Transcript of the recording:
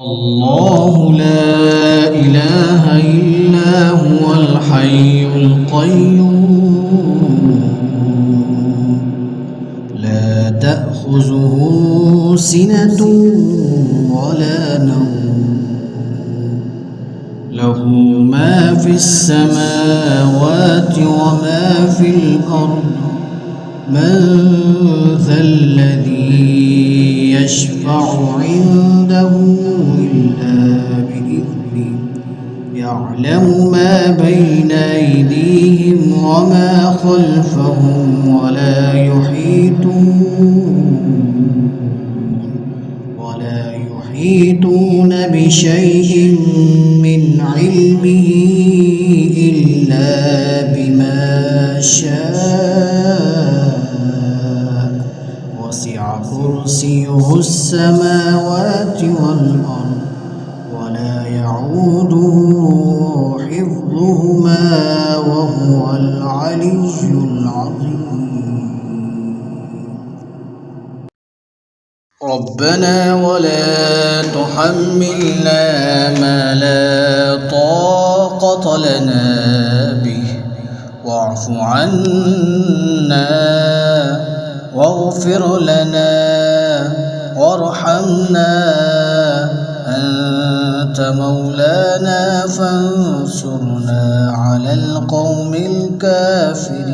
الله لا إله إلا هو الحي القيوم لا تأخذه سنة ولا نوم له ما في السماوات وما في الأرض من ذا الذي يشفع عنده إلا بإذنه يعلم ما بين أيديهم وما خلفهم ولا يحيطون بشيء من علمه إلا بما شاء وسع كرسيه السماوات والأرض ولا يعوده حفظهما وهو العلي العظيم. ربنا ولا تحملنا ما لا طاقة لنا به واعف عنا واغفر لنا وارحمنا أنت مولانا فانصرنا على القوم الكافرين.